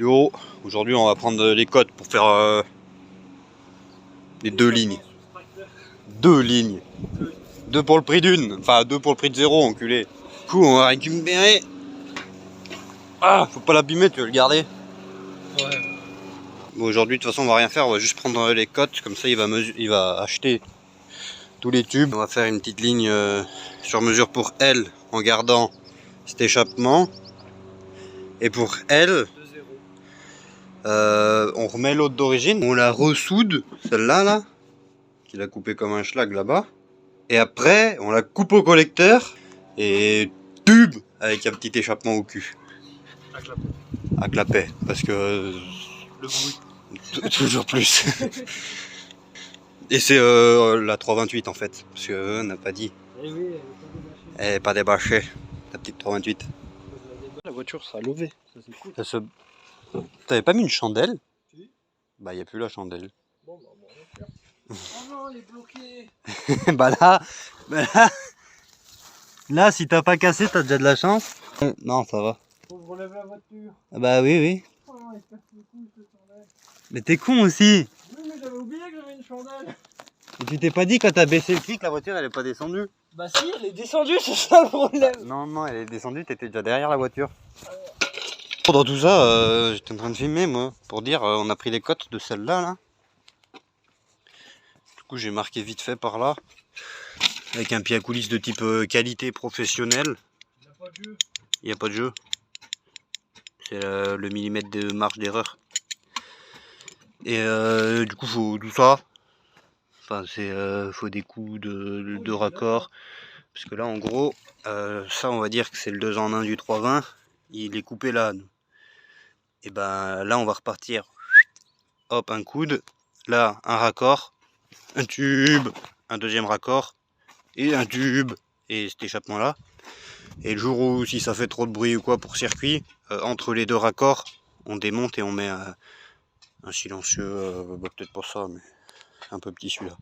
Yo, aujourd'hui on va prendre les cotes pour faire les deux lignes. Deux lignes. Deux pour le prix d'une, enfin deux pour le prix de zéro, enculé. Du coup on va récupérer. Ah, faut pas l'abîmer, tu veux le garder? Ouais. Bon, aujourd'hui de toute façon on va rien faire, on va juste prendre les cotes, comme ça il va acheter tous les tubes. On va faire une petite ligne sur mesure pour elle en gardant cet échappement. Et pour elle, on remet l'autre d'origine, on la ressoude, celle-là là, qu'il a coupé comme un schlag là-bas. Et après, on la coupe au collecteur et tube avec un petit échappement au cul. À clapet, parce que le bruit. Toujours plus. Et c'est la 328 en fait, parce qu'on n'a pas dit. Eh oui, Elle n'est pas débâchée, la petite 328. la voiture sera levée, ça c'est cool. T'avais pas mis une chandelle? Si. Bah y a plus la chandelle. Bon bah on va faire. Oh non, il est bloqué. Bah là si t'as pas cassé, t'as déjà de la chance. Non, ça va. Faut que je relève la voiture. Bah oui, oui. Oh non, il casse le cou, cette chandelle. Mais t'es con aussi. Oui, mais j'avais oublié que j'avais une chandelle. Et tu t'es pas dit quand t'as baissé le clic, la voiture elle est pas descendue? Bah si, elle est descendue, c'est ça le problème. Non, non, elle est descendue, t'étais déjà derrière la voiture. Dans tout ça, j'étais en train de filmer moi, pour dire, on a pris les cotes de celle-là, là. Du coup, j'ai marqué vite fait par là, avec un pied à coulisses de type qualité professionnelle. Il n'y a pas de jeu. Il n'y a pas de jeu. C'est le millimètre de marge d'erreur. Et du coup, faut tout ça. Enfin, faut des coups de raccord. Parce que là, en gros, ça, on va dire que c'est le 2 en 1 du 320. Il est coupé là. Et ben là, on va repartir. Hop, un coude. Là, un raccord. Un tube. Un deuxième raccord. Et un tube. Et cet échappement là. Et le jour où, si ça fait trop de bruit ou quoi pour circuit, entre les deux raccords, on démonte et on met un silencieux. Bah, peut-être pas ça, mais un peu petit celui-là.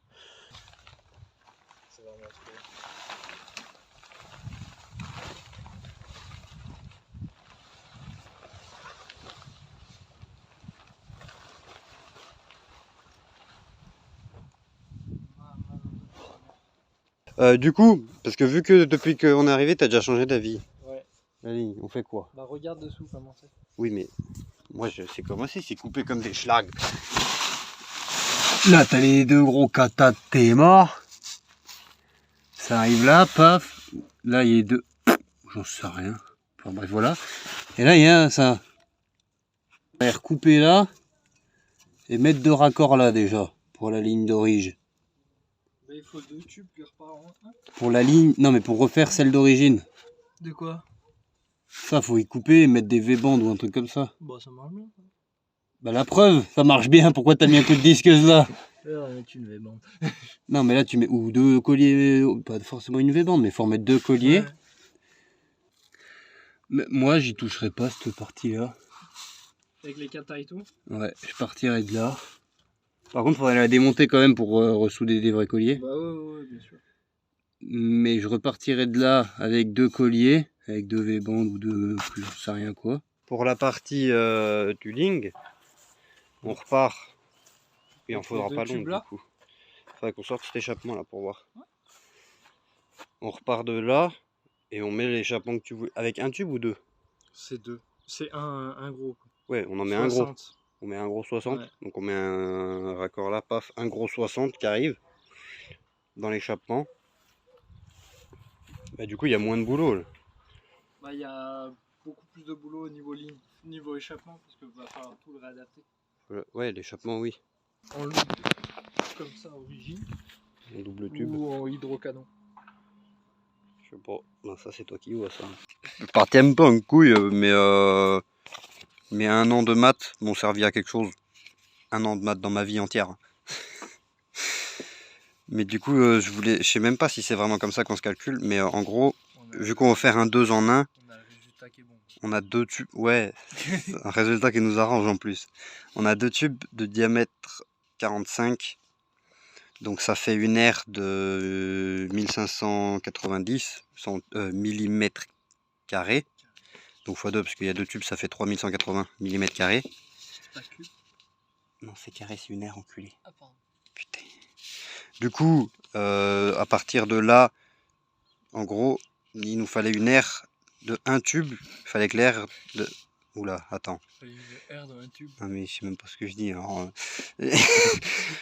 Du coup, parce que vu que depuis qu'on est arrivé, t'as déjà changé d'avis. Ouais. Allez, on fait quoi? Bah regarde dessous comment c'est. Oui, mais moi je sais comment c'est coupé comme des schlags. Là, t'as les deux gros catas, t'es mort. Ça arrive là, paf. Là, il y a deux. J'en sais rien. Enfin bref, voilà. Et là, il y a ça. On va recouper là. Et mettre deux raccords là déjà. Pour la ligne d'origine. Bah, il faut deux tubes qui repartent en un. Pour la ligne. Non, mais pour refaire celle d'origine. De quoi? Ça, faut y couper et mettre des V-bandes ou un truc comme ça. Bah ça marche bien. Bah la preuve, ça marche bien. Pourquoi t'as mis un coup de disqueuse là? Avec une V-bande. Non, mais là, tu mets ou deux colliers. Pas forcément une V-bande, mais faut en mettre deux colliers. Ouais. Mais moi, j'y toucherai pas cette partie-là. Avec les katas et tout? Ouais, je partirai de là. Par contre, il faudrait la démonter quand même pour ressouder des vrais colliers. Bah ouais, bien sûr. Mais je repartirai de là avec deux colliers, avec deux V-bandes ou deux, plus je sais rien quoi. Pour la partie tuning, on repart. Il en faudra pas long du coup. Il faudrait qu'on sorte cet échappement là pour voir. Ouais. On repart de là et on met l'échappement que tu veux. Avec un tube ou deux? C'est deux. C'est un gros. Ouais, on en met 60. un gros. On met un gros 60, ouais. Donc on met un raccord là, paf, un gros 60 qui arrive dans l'échappement. Bah, du coup, il y a moins de boulot là. Bah, il y a beaucoup plus de boulot au niveau ligne, niveau échappement, parce qu'il va falloir tout le réadapter. Ouais, l'échappement, oui. En loop, comme ça, origine. En double tube. Ou en hydrocanon. Je sais pas. Ben, ça, c'est toi qui vois ça. Je partais un peu en couille, mais un an de maths m'ont servi à quelque chose. Un an de maths dans ma vie entière. Mais du coup, je sais même pas si c'est vraiment comme ça qu'on se calcule, mais en gros, vu qu'on va faire un 2 en 1, on a le résultat qui est bon. On a deux tubes, ouais, un résultat qui nous arrange en plus. On a deux tubes de diamètre 45, donc ça fait une aire de 1590 mm carrés. Donc x2 parce qu'il y a 2 tubes, ça fait 3180 mm². C'est pas cube. Non, c'est carré, c'est une aire enculée. Ah, pardon. Putain. Du coup, à partir de là, en gros, il nous fallait une aire de 1 tube. Il fallait que l'air de... Oula, attends. Il fallait une aire dans un tube. Ah mais je sais même pas ce que je dis. Alors,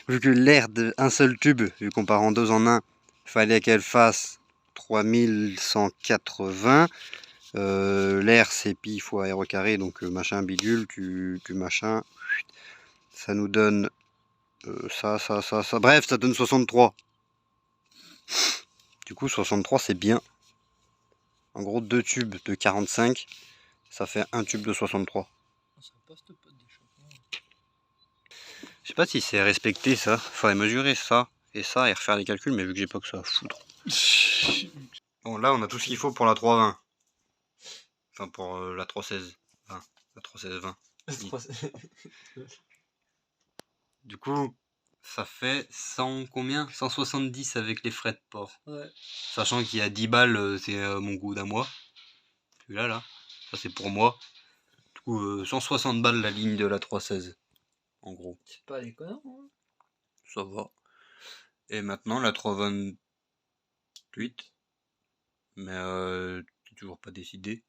vu que l'air d'un seul tube, vu qu'on part en 2 en 1, il fallait qu'elle fasse 3180. L'air c'est pi fois r au carré, donc machin bidule, tu machin. Ça nous donne ça. Bref, ça donne 63. Du coup, 63 c'est bien. En gros, 2 tubes de 45, ça fait un tube de 63. Ça passe pas d'échappement. Je sais pas si c'est respecté ça. Faudrait mesurer ça et refaire les calculs, mais vu que j'ai pas que ça à foutre. Bon, là on a tout ce qu'il faut pour la 320. Enfin, pour la 316. Enfin, la 316-20. Du coup, ça fait 100 combien 170 avec les frais de port. Ouais. Sachant qu'il y a 10 balles, c'est mon goût d'un mois. Celui-là, là. Ça c'est pour moi. Du coup, 160 balles la ligne de la 316. En gros. C'est pas déconnant, hein. Ça va. Et maintenant la 328. Mais t'es toujours pas décidé.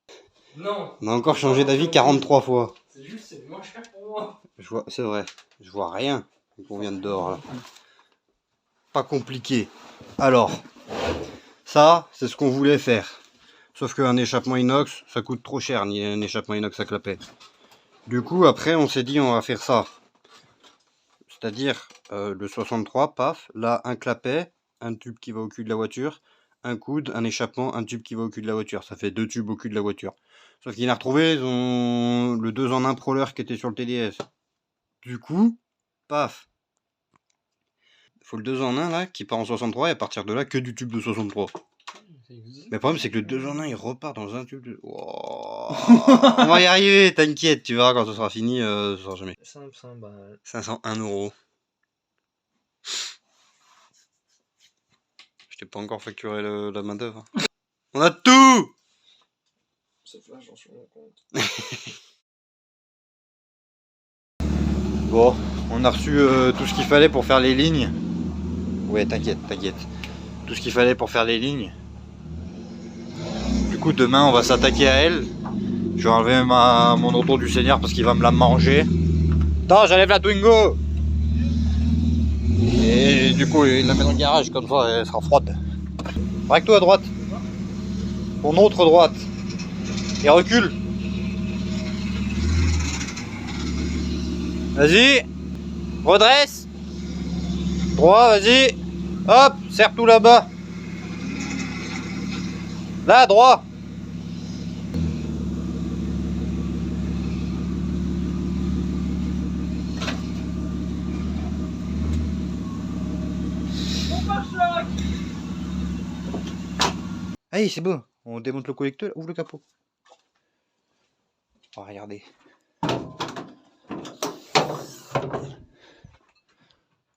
Non. On a encore changé d'avis 43 fois. C'est juste, c'est moins cher pour moi. C'est vrai. Je vois rien. On vient de dehors là. Pas compliqué. Alors, ça, c'est ce qu'on voulait faire. Sauf qu'un échappement inox, ça coûte trop cher, ni un échappement inox à clapet. Du coup, après, on s'est dit, on va faire ça. C'est-à-dire, le 63, paf, là, un clapet, un tube qui va au cul de la voiture, un coude, un échappement, un tube qui va au cul de la voiture. Ça fait 2 tubes au cul de la voiture. Sauf qu'il a retrouvé le 2 en 1 Prowler qui était sur le TDS. Du coup, paf. Il faut le 2 en 1 là, qui part en 63, et à partir de là, que du tube de 63. Mais le problème, c'est que le 2 en 1, il repart dans un tube de... Wow. On va y arriver, t'inquiète, tu verras quand ce sera fini, ce sera jamais. 500 balles. 501 €. Je t'ai pas encore facturé la main d'œuvre. On a tout. Ça flash, j'en suis mon compte. Bon, on a reçu tout ce qu'il fallait pour faire les lignes. Ouais, t'inquiète. Tout ce qu'il fallait pour faire les lignes. Du coup, demain, on va s'attaquer à elle. Je vais enlever mon auto du Seigneur parce qu'il va me la manger. Non, j'enlève la Twingo. Et du coup, il la met dans le garage, comme ça, elle sera froide. Braque-toi à droite. Ton autre droite. Et recule. Vas-y. Redresse. Droit, vas-y. Hop, serre tout là-bas. Là, droit. Allez, c'est bon. On démonte le collecteur. Ouvre le capot. On va regarder.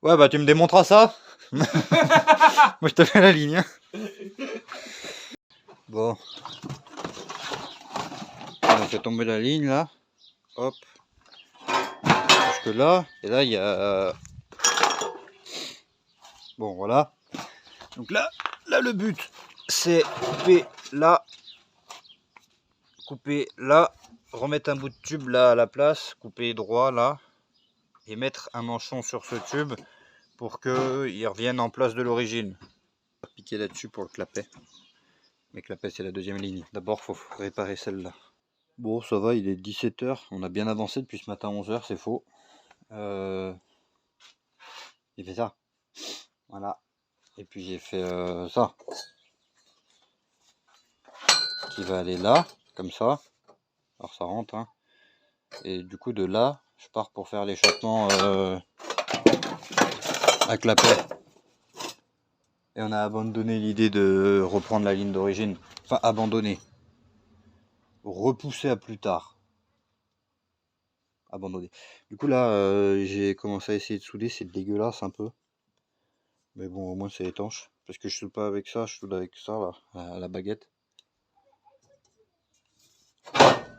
Ouais, bah tu me démontreras ça. Moi, je te fais la ligne. Hein. Bon. On a fait tomber la ligne là. Hop. Jusque là. Et là, il y a... Bon, voilà. Donc là le but, c'est couper là, remettre un bout de tube là à la place, couper droit là, et mettre un manchon sur ce tube pour qu'il revienne en place de l'origine. Piquer là-dessus pour le clapet. Mais clapet, c'est la deuxième ligne. D'abord, faut réparer celle-là. Bon, ça va, il est 17 h. On a bien avancé depuis ce matin 11 h, c'est faux. J'ai fait ça. Voilà. Et puis j'ai fait ça. Qui va aller là, comme ça. Alors ça rentre. Hein. Et du coup, de là, je pars pour faire l'échappement à clapet. Et on a abandonné l'idée de reprendre la ligne d'origine. Enfin, abandonné. Repousser à plus tard. Abandonné. Du coup, là, j'ai commencé à essayer de souder. C'est dégueulasse un peu. Mais bon, au moins, c'est étanche. Parce que je soude pas avec ça, je soude avec ça, là, à la baguette.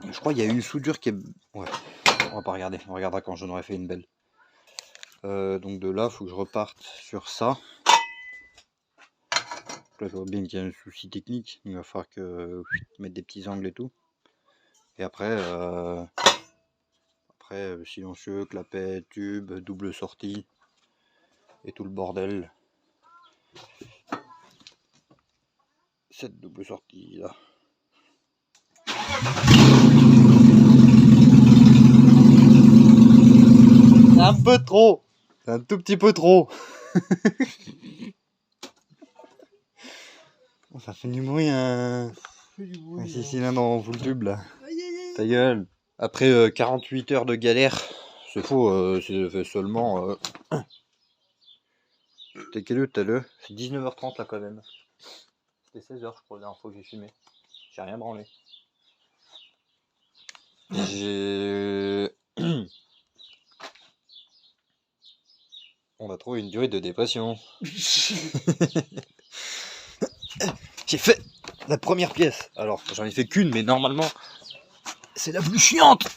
Je crois qu'il y a une soudure qui est... Ouais, on va pas regarder, on regardera quand j'en aurai fait une belle. Donc de là, il faut que je reparte sur ça. Là, je vois bien qu'il y a un souci technique, il va falloir que mettre des petits angles et tout. Et après, silencieux, clapet, tube, double sortie et tout le bordel. Cette double sortie là. Un peu trop, un tout petit peu trop. Ça fait du bruit, hein. Si, cylindre en full tube là. Ta gueule. Après 48 heures de galère, c'est faux, c'est fait seulement. C'était quelle heure tout à l'heure? C'est 19h30 là quand même. C'était 16h je crois la dernière fois que j'ai filmé. J'ai rien branlé. On va trouver une durée de dépression. J'ai fait la première pièce. Alors j'en ai fait qu'une, mais normalement c'est la plus chiante.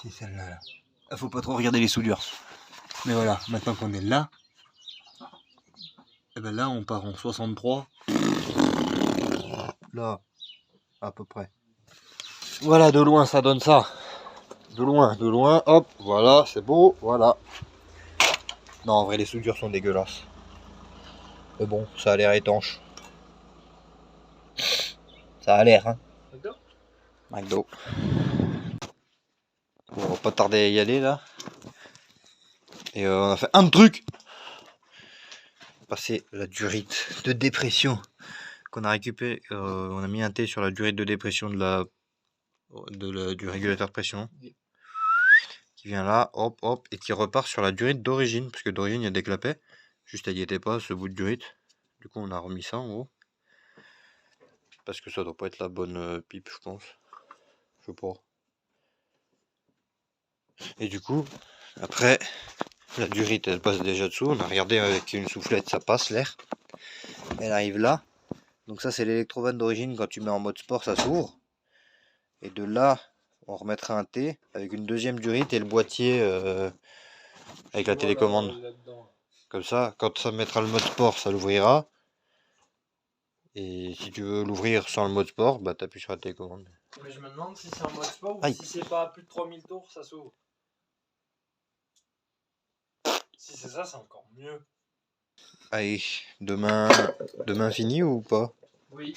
C'est celle-là. Là. Ah, faut pas trop regarder les soudures. Mais voilà, maintenant qu'on est là, et ben là on part en 63. Là, à peu près. Voilà, de loin ça donne ça. De loin, hop, voilà, c'est beau, voilà. Non, en vrai, les soudures sont dégueulasses. Mais bon, ça a l'air étanche. Ça a l'air, hein. McDo. Bon, on va pas tarder à y aller, là. Et on a fait un truc. Passer la durite de dépression qu'on a récupéré. On a mis un T sur la durite de dépression du régulateur de pression. Qui vient là, hop, hop, et qui repart sur la durite d'origine. Parce que d'origine, il y a des clapets. Juste, elle n'y était pas, ce bout de durite. Du coup, on a remis ça en haut. Parce que ça doit pas être la bonne pipe, je pense. Je sais pas. Et du coup, après, la durite, elle passe déjà dessous. On a regardé avec une soufflette, ça passe l'air. Elle arrive là. Donc ça, c'est l'électrovanne d'origine. Quand tu mets en mode sport, ça s'ouvre. Et de là, on remettra un T avec une deuxième durite et le boîtier avec la télécommande. Comme ça, quand ça mettra le mode sport, ça l'ouvrira. Et si tu veux l'ouvrir sans le mode sport, bah t'appuies sur la télécommande. Mais je me demande si c'est en mode sport ou si c'est pas à plus de 3000 tours, ça s'ouvre. Si c'est ça, c'est encore mieux. Allez, demain fini ou pas? Oui.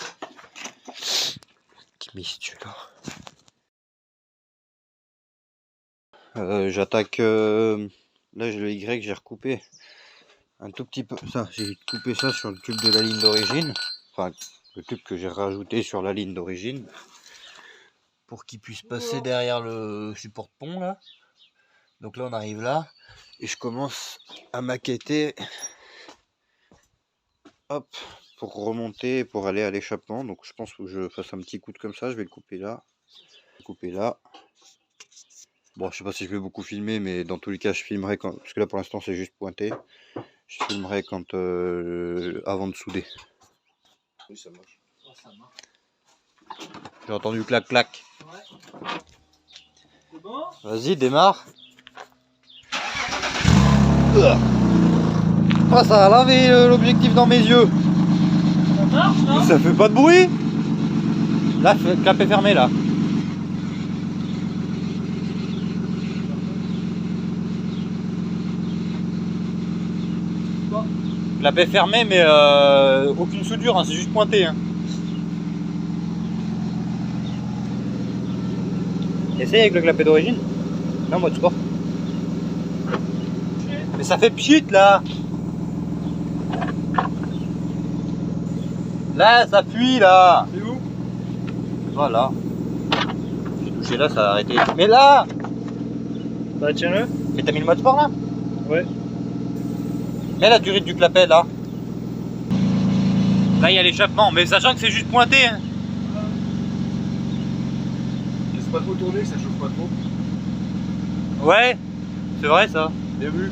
Petit miss celui-là. J'attaque. Là, j'ai le Y, j'ai recoupé un tout petit peu. Ça, j'ai coupé ça sur le tube de la ligne d'origine. Enfin, le tube que j'ai rajouté sur la ligne d'origine. Pour qu'il puisse passer derrière le support de pont là. Donc là, on arrive là. Et je commence à maqueter. Hop, pour remonter, pour aller à l'échappement. Donc je pense que je fasse un petit coude comme ça. Je vais le couper là. Couper là. Bon, je sais pas si je vais beaucoup filmer, mais dans tous les cas, je filmerai quand. Parce que là, pour l'instant, c'est juste pointé. Je filmerai quand avant de souder. Oui, ça marche. Oh, ça marche. J'ai entendu clac clac. Ouais. C'est bon? Vas-y, démarre. Ah, ça a lavé l'objectif dans mes yeux. Ça marche, non? Ça fait pas de bruit. Là, clapet fermé là. Bon. Clapet fermé, mais aucune soudure, hein, c'est juste pointé. Hein. Essaye avec le clapet d'origine. Non, mode sport. Mais ça fait pchit là. Là, ça fuit là. C'est où? Voilà. J'ai touché là, ça a arrêté. Mais là. Bah tiens-le. Mais t'as mis le mode sport là? Ouais. Mets la durée du clapet là. Là, il y a l'échappement, mais sachant que c'est juste pointé. Hein. Laisse pas trop tourner, ça chauffe pas trop. Ouais, c'est vrai ça. Bien vu.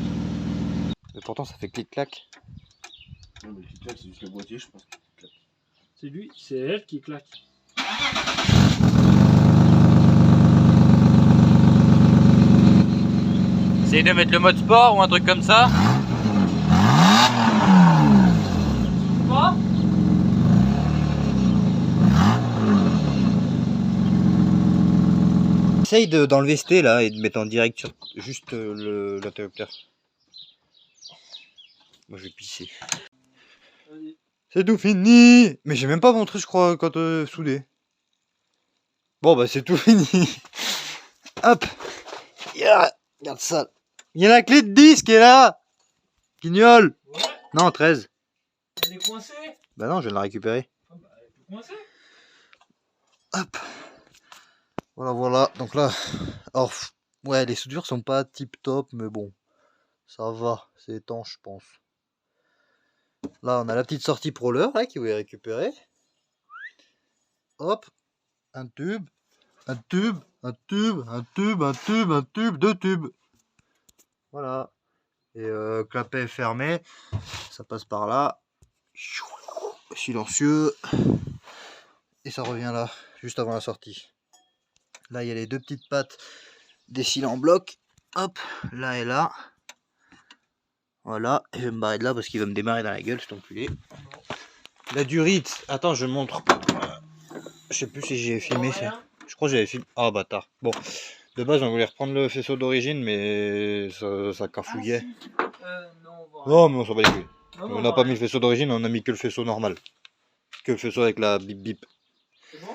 Mais pourtant, ça fait clic-clac. Non, mais le clic-clac, c'est juste le boîtier, je pense. C'est lui, c'est elle qui claque. Essaye de mettre le mode sport ou un truc comme ça. Quoi? Essaye d'enlever ce T là et de mettre en direct sur juste l'interrupteur. Moi je vais pisser. Vas-y. C'est tout fini. Mais j'ai même pas montré je crois quand soudé. Bon bah c'est tout fini. Hop. Regarde ça. Il y a la clé de 10 qui est là. Guignol. Ouais. Non 13. Elle est coincée. Bah non je viens de la récupérer. Ah bah, elle est plus coincée. Hop. Voilà. Donc là. Alors, ouais les soudures sont pas tip top mais bon. Ça va. C'est étanche je pense. Là on a la petite sortie Prowler là qui voulait récupérer. Hop. Un tube. Un tube. Un tube. Un tube. Un tube. Un tube. Deux tubes. Voilà. Et clapet fermé. Ça passe par là. Silencieux. Et ça revient là. Juste avant la sortie. Là il y a les deux petites pattes des cils en bloc. Hop. Là et là. Voilà. Et je vais me barrer de là parce qu'il va me démarrer dans la gueule cet enculé. La durite. Attends je montre. Je sais plus si j'ai filmé ça. Je crois que j'avais filmé. Ah bâtard. Bon. De base on voulait reprendre le faisceau d'origine mais ça cafouillait. Non, on va. Non mais on s'en bat les couilles. Non, On n'a pas mis le faisceau d'origine, on a mis que le faisceau normal. Que le faisceau avec la bip bip. C'est bon?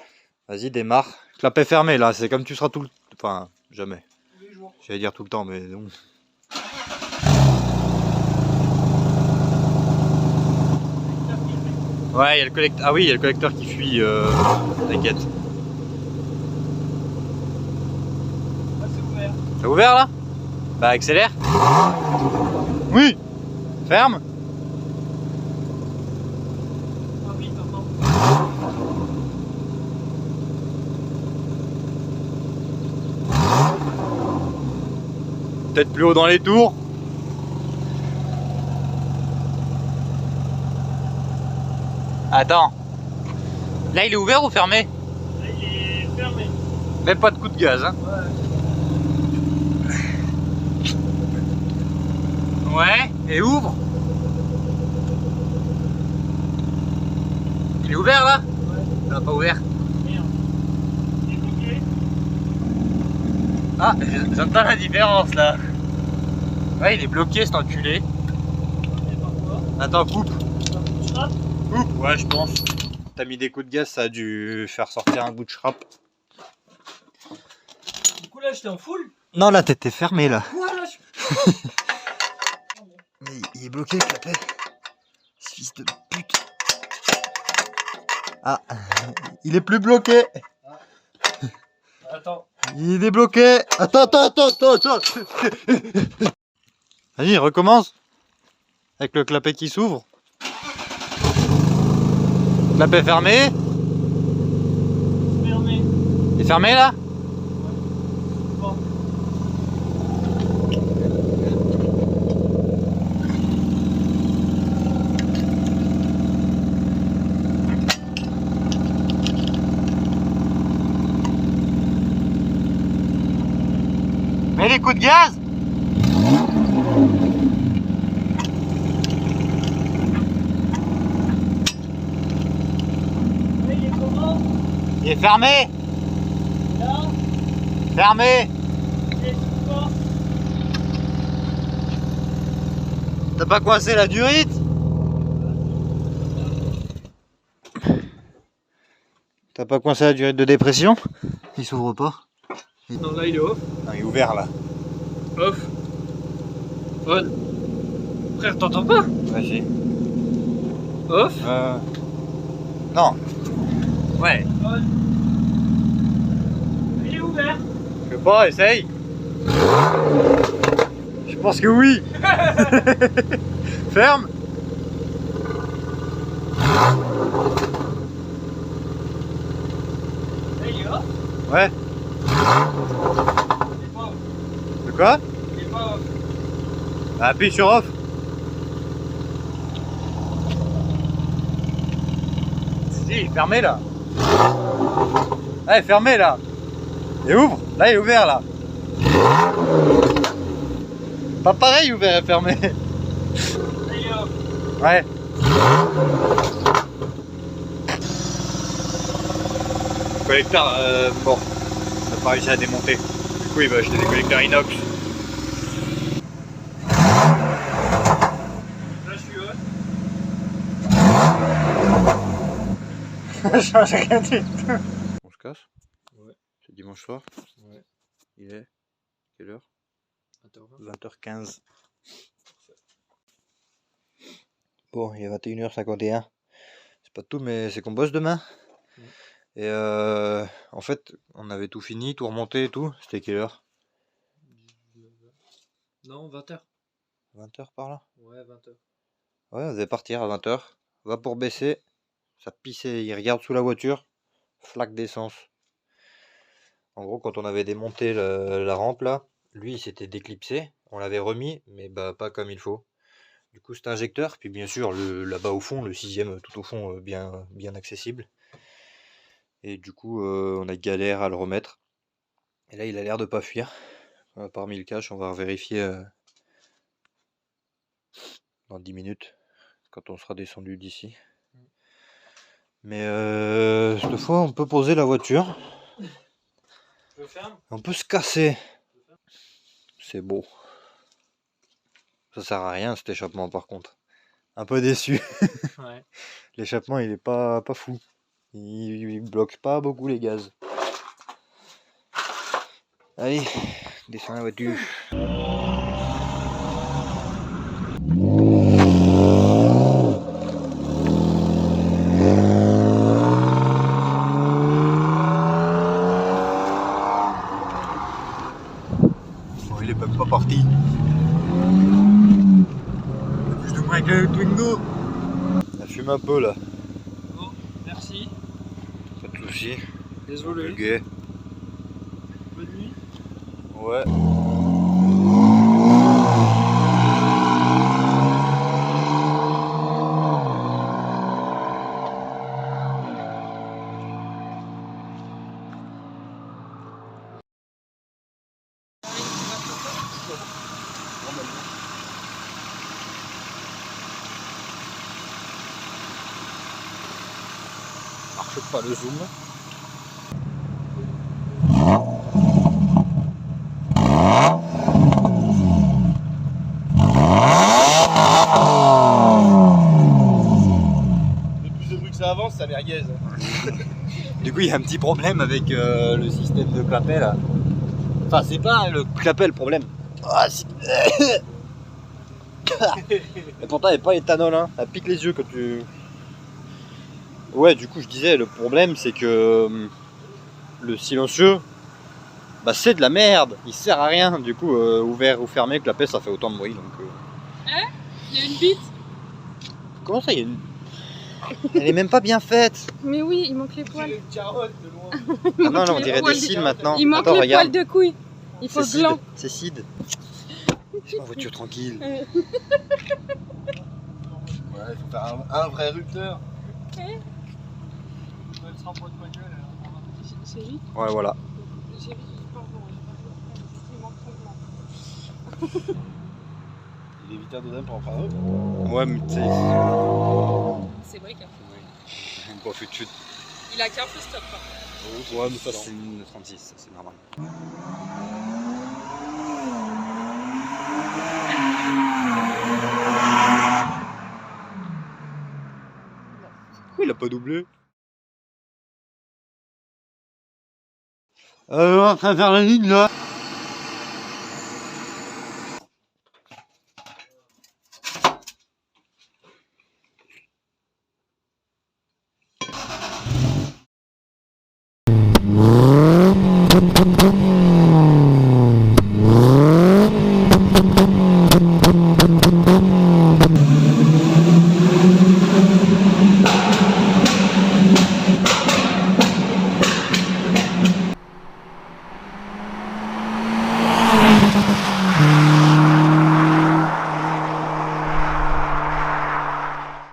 Vas-y démarre. Clapet fermé là, c'est comme tu seras tout le... Enfin jamais. Tous les jours. J'allais dire tout le temps mais non. Ouais il y a le collecteur. Ah oui il y a le collecteur qui fuit. T'inquiète. Ah, c'est ouvert. T'as ouvert là? Bah accélère. Oui. Ferme. Ah oui, pardon. Peut-être plus haut dans les tours. Attends. Là il est ouvert ou fermé? Là, il est fermé. Même pas de coup de gaz hein. Ouais. Ouais, et ouvre. Il est ouvert là? Ouais. Non, pas ouvert. Merde. Il est bloqué. Ah, j'entends la différence là. Ouais, il est bloqué cet enculé. Et par quoi? Attends, coupe. Un bout de strap. Coupe, ouais, je pense. T'as mis des coups de gaz, ça a dû faire sortir un bout de schrap. Du coup, là, j'étais en full. Non, là, t'étais fermé là. Voilà, Mais il est bloqué, clapet. Ce fils de pute. Ah, il est plus bloqué. Attends. Il est débloqué. Attends. Vas-y, recommence. Avec le clapet qui s'ouvre. Clapet fermé. Fermé. Il est fermé là? Bon. Mets les coups de gaz. Là, il est comment? Il est fermé. Là, Fermé. il est sous quoi? T'as pas coincé la durite? T'as pas coincé la durite de dépression? Il s'ouvre pas. Non, là, il est off. Non, il est ouvert là. Off. On. Frère, t'entends pas? Vas-y. Off. Non. Ouais. On. Il est ouvert. Je sais pas, essaye. Je pense que oui. Ferme. Là, il est off. Ouais. Il est pas off. De quoi? Il est pas off. Bah, appuie sur off. Si, fermé là. Ouais, fermé là. Et ouvre. Là, il est ouvert là. Pas pareil ouvert et fermé. Ouais. Collecteur, bon, on n'a pas réussi à démonter. Du coup, il va acheter des collecteurs inox. Là, je suis haut. J'ai rien dit. On se casse? Ouais. C'est dimanche soir. Ouais. Il est quelle heure? 20h20. 20h15. Bon, il est 21h51. C'est pas tout, mais c'est qu'on bosse demain. Et en fait, on avait tout fini, tout remonté et tout. C'était quelle heure? Non, 20h. 20h par là? Ouais, 20h. Ouais, on devait partir à 20h. Va pour baisser. Ça pissait, il regarde sous la voiture. Flaque d'essence. En gros, quand on avait démonté la rampe là, lui il s'était déclipsé. On l'avait remis, mais bah pas comme il faut. Du coup, cet injecteur, puis bien sûr, là-bas au fond, le 6ème tout au fond, bien accessible. Et du coup, on a galère à le remettre. Et là, il a l'air de pas fuir. Parmi le cache, on va vérifier dans 10 minutes, quand on sera descendu d'ici. Mais cette fois, on peut poser la voiture. Je ferme. On peut se casser. C'est beau. Ça sert à rien cet échappement par contre. Un peu déçu. Ouais. L'échappement il est pas fou. Il bloque pas beaucoup les gaz. Allez, descends la voiture. Bon, il est même pas parti. Plus de moins que le Twingo. Ça fume un peu là. Bon, merci. Pas de soucis. Désolé. Gay. Bonne nuit. Ouais. Marche pas le zoom. Le plus de bruit que ça avance, ça merguez. Du coup, il y a un petit problème avec le système de clapet là. Enfin, c'est pas le clapet le problème. Ah, et pourtant, elle n'est pas éthanol, hein. Elle pique les yeux quand tu. Ouais, du coup, je disais, le problème c'est que le silencieux, bah, c'est de la merde. Il sert à rien. Du coup, ouvert ou fermé, le clapet ça fait autant de bruit. Donc, Hein? Il y a une bite? Comment ça, il y a une. Elle est même pas bien faite. Mais oui, il manque les poils. Une carotte de loin. Ah non, là, on les dirait des poils cils maintenant. Il manque Attends, les regarde. poils de couille. Il faut C'est le blanc. Sid. C'est Sid. C'est ma voiture tranquille. Ouais, il faut faire un vrai rupteur. Elle sera pas de ma gueule. C'est vite. Ouais, voilà. J'ai vite, pardon. Il manque son blanc. Il est évitard dedans pour en prendre un autre. Ouais, mais tu sais. C'est vrai qu'il Pas fait de chute. a qu'un feu stop. Ouais, mais ça, c'est une 36, c'est normal. Pourquoi il a pas doublé? On est en train de faire la ligne là.